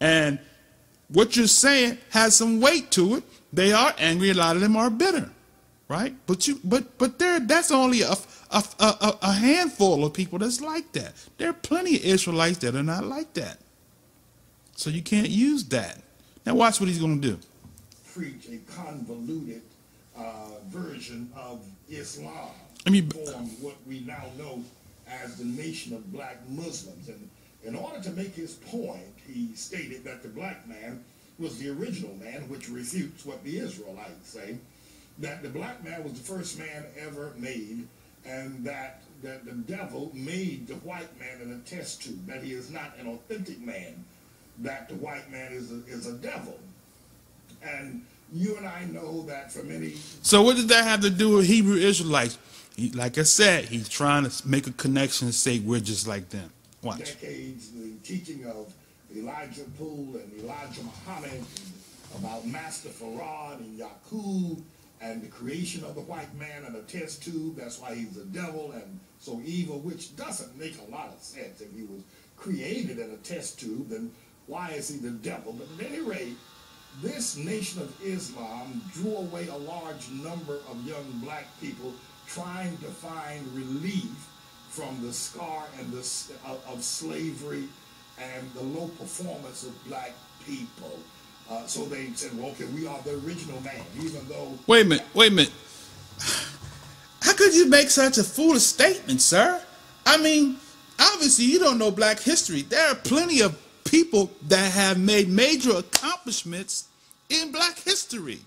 And what you're saying has some weight to it. They are angry. A lot of them are bitter, right? But that's only a handful of people that's like that. There are plenty of Israelites that are not like that. So you can't use that. Now watch what he's going to do. Preach a convoluted version of Islam. Form what we now know as the Nation of Black Muslims. And in order to make his point, he stated that the black man was the original man, which refutes what the Israelites say, that the black man was the first man ever made, and that the devil made the white man in a test tube, that he is not an authentic man, that the white man is a devil. And you and I know that for many... So what does that have to do with Hebrew Israelites? Like I said, he's trying to make a connection and say we're just like them. Watch. Decades, the teaching of Elijah Poole and Elijah Muhammad about Master Farad and Yaqub and the creation of the white man in a test tube. That's why he's a devil and so evil, which doesn't make a lot of sense. If he was created in a test tube, then why is he the devil? But at any rate, this Nation of Islam drew away a large number of young black people trying to find relief from the scar and of slavery and the low performance of black people. So they said, well, okay, we are the original man, even though... Wait a minute. How could you make such a foolish statement, sir? I mean, obviously you don't know black history. There are plenty of people that have made major accomplishments in black history.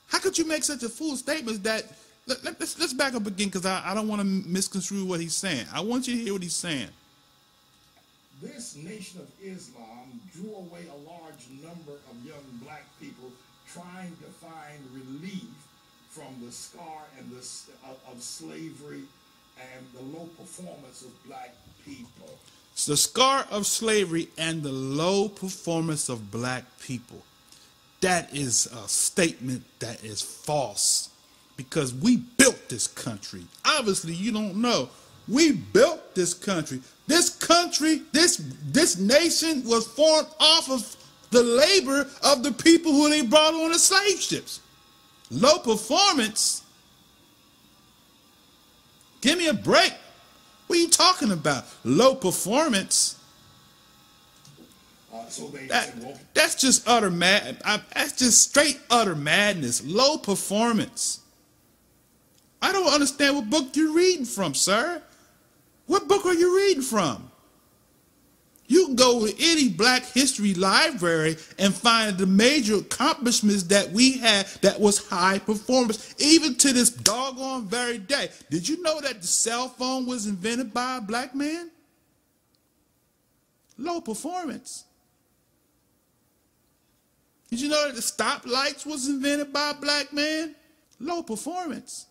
How could you make such a foolish statement that... Let's back up again, because I don't want to misconstrue what he's saying. I want you to hear what he's saying. This Nation of Islam drew away a large number of young black people trying to find relief from the scar and of slavery and the low performance of black people. It's the scar of slavery and the low performance of black people. That is a statement that is false. Because we built this country. Obviously, you don't know. We built this country. This country, this nation was formed off of the labor of the people who they brought on the slave ships. Low performance? Give me a break. What are you talking about? Low performance? That's just utter mad. That's just straight utter madness. Low performance. I don't understand what book you're reading from, sir. What book are you reading from? You can go to any black history library and find the major accomplishments that we had that was high performance, even to this doggone very day. Did you know that the cell phone was invented by a black man? Low performance. Did you know that the stoplights was invented by a black man? Low performance.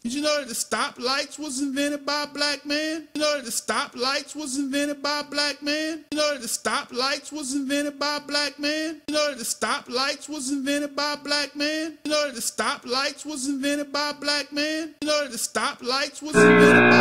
Did you know that the stoplights was invented by a black man? You know that the stoplights was invented by a black man? You know that the stoplights was invented by a black man? You know that the stoplights was invented by a black man? You know that the stoplights was invented by a black man? You know that the stoplights was invented by a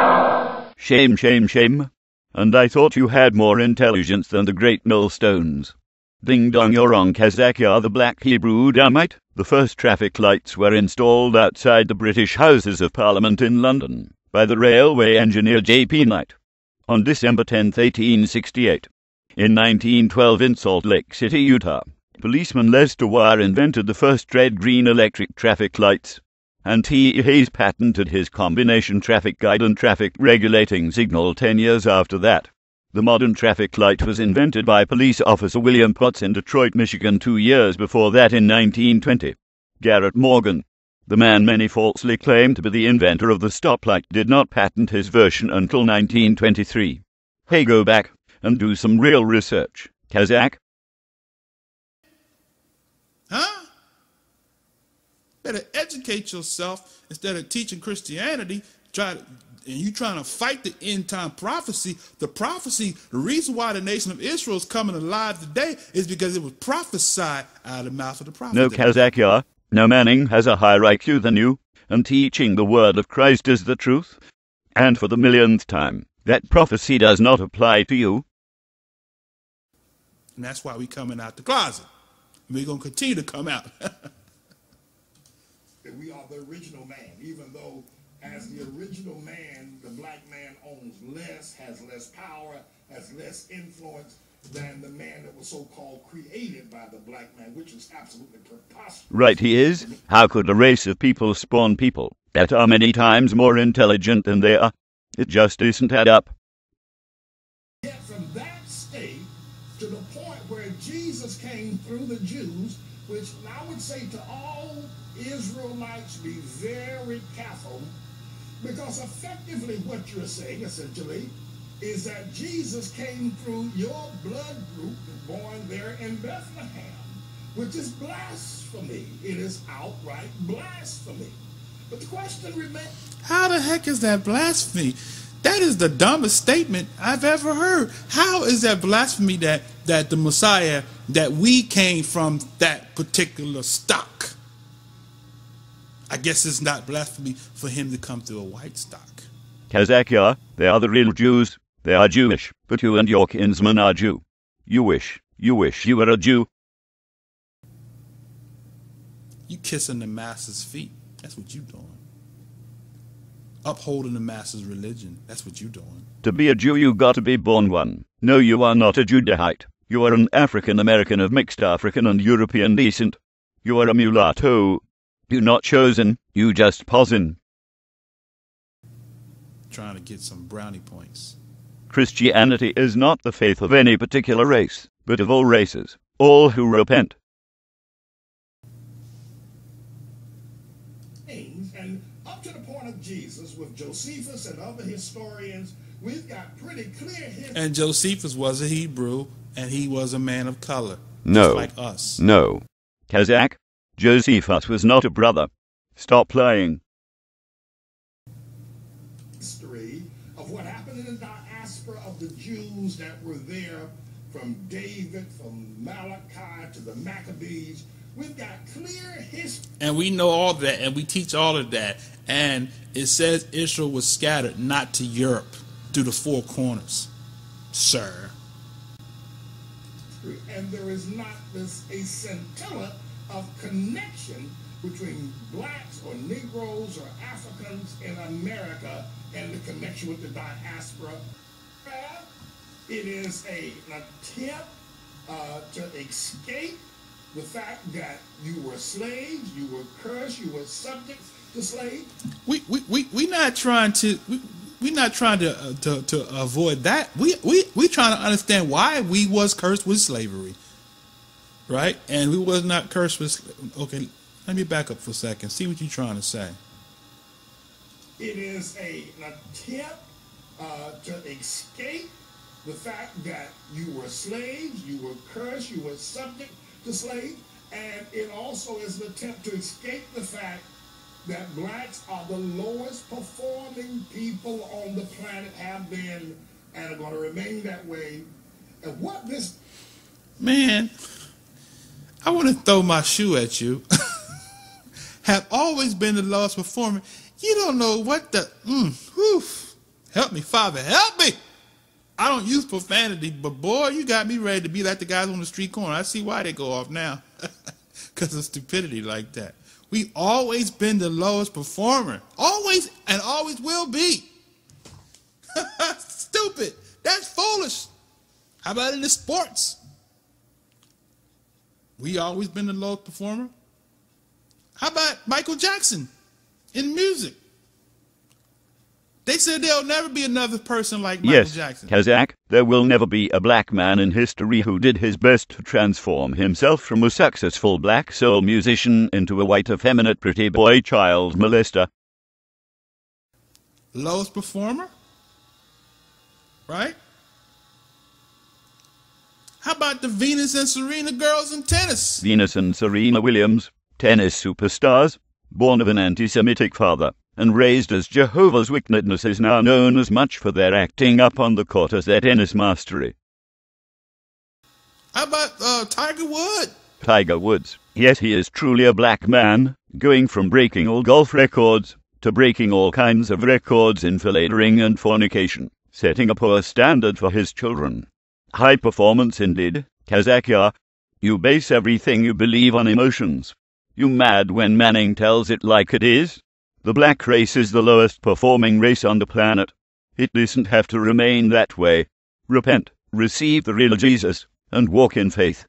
black man? Shame, shame, shame. And I thought you had more intelligence than the great millstones. Ding dong, you're wrong, Kazakh, you're the black Hebrew Damite. The first traffic lights were installed outside the British Houses of Parliament in London by the railway engineer J.P. Knight on December 10, 1868. In 1912 in Salt Lake City, Utah, policeman Lester Wire invented the first red green electric traffic lights, and T. Hayes patented his combination traffic guide and traffic regulating signal 10 years after that. The modern traffic light was invented by police officer William Potts in Detroit, Michigan 2 years before that in 1920. Garrett Morgan, the man many falsely claimed to be the inventor of the stoplight, did not patent his version until 1923. Hey, go back and do some real research, Kazakh. Huh? Better educate yourself instead of teaching Christianity. And you trying to fight the end time prophecy. The reason why the nation of Israel is coming alive today is because it was prophesied out of the mouth of the prophet. No, Kazakh, no Manning has a higher IQ than you, and teaching the word of Christ is the truth. And for the millionth time, That prophecy does not apply to you. And that's why we coming out the closet. We're going to continue to come out. That we are the original man, even though as the original man, the black man owns less, has less power, has less influence than the man that was so-called created by the black man, which is absolutely preposterous. Right he is. How could a race of people spawn people that are many times more intelligent than they are? It just isn't add up. Yet from that state to the point where Jesus came through the Jews, which I would say to all Israelites, be very careful, because effectively what you're saying, essentially, is that Jesus came through your blood group born there in Bethlehem, which is blasphemy. It is outright blasphemy. But the question remains... How the heck is that blasphemy? That is the dumbest statement I've ever heard. How is that blasphemy that the Messiah, that we came from that particular stock? I guess it's not blasphemy for him to come through a white stock. Kazakh, they are the real Jews. They are Jewish, but you and your kinsmen are Jew. You wish you were a Jew. You kissing the master's feet. That's what you doing. Upholding the master's religion. That's what you doing. To be a Jew, you got to be born one. No, you are not a Judahite. You are an African American of mixed African and European descent. You are a mulatto. You not chosen. You just posin. Trying to get some brownie points. Christianity is not the faith of any particular race, but of all races, all who repent. And up to the point of Jesus, with Josephus and other historians, we've got pretty clear history. And Josephus was a Hebrew, and he was a man of color, No, just like us. No. Kazakh, Josephus was not a brother. Stop lying. History of what happened in the diaspora of the Jews that were there, from David, from Malachi to the Maccabees. We've got clear history. And we know all that, and we teach all of that. And it says Israel was scattered, not to Europe, through the four corners, sir. And there is not a scintilla of connection between blacks or Negroes or Africans in America and the connection with the diaspora. It is an attempt to escape the fact that you were slaves, you were cursed, you were subject to slaves. We not trying to to avoid that. We trying to understand why we was cursed with slavery, right? And we was not cursed with. Okay, let me back up for a second. See what you're trying to say. It is an attempt to escape the fact that you were slaves, you were cursed, you were subject to slaves, and it also is an attempt to escape the fact that blacks are the lowest performing people on the planet, have been, and are going to remain that way. And what this... Man, I want to throw my shoe at you. Have always been the lowest performer. You don't know what the... Help me, Father, help me. I don't use profanity, but boy, you got me ready to be like the guys on the street corner. I see why they go off now. Because of stupidity like that. We always been the lowest performer. Always and always will be. Stupid. That's foolish. How about in the sports? We always been the lowest performer. How about Michael Jackson in music? They said there'll never be another person like Michael Jackson. Yes, Kazakh, there will never be a black man in history who did his best to transform himself from a successful black soul musician into a white, effeminate, pretty boy child molester. Lowest performer? Right? How about the Venus and Serena girls in tennis? Venus and Serena Williams, tennis superstars, born of an anti-Semitic father, and raised as Jehovah's Witnesses, now known as much for their acting up on the court as their tennis mastery. How about Tiger Woods? Tiger Woods. Yes, he is truly a black man, going from breaking all golf records to breaking all kinds of records in philandering and fornication. setting a poor standard for his children. High performance indeed, GREGKAZAQ3. You base everything you believe on emotions. You mad when Manning tells it like it is? The black race is the lowest performing race on the planet. It doesn't have to remain that way. Repent, receive the real Jesus, and walk in faith.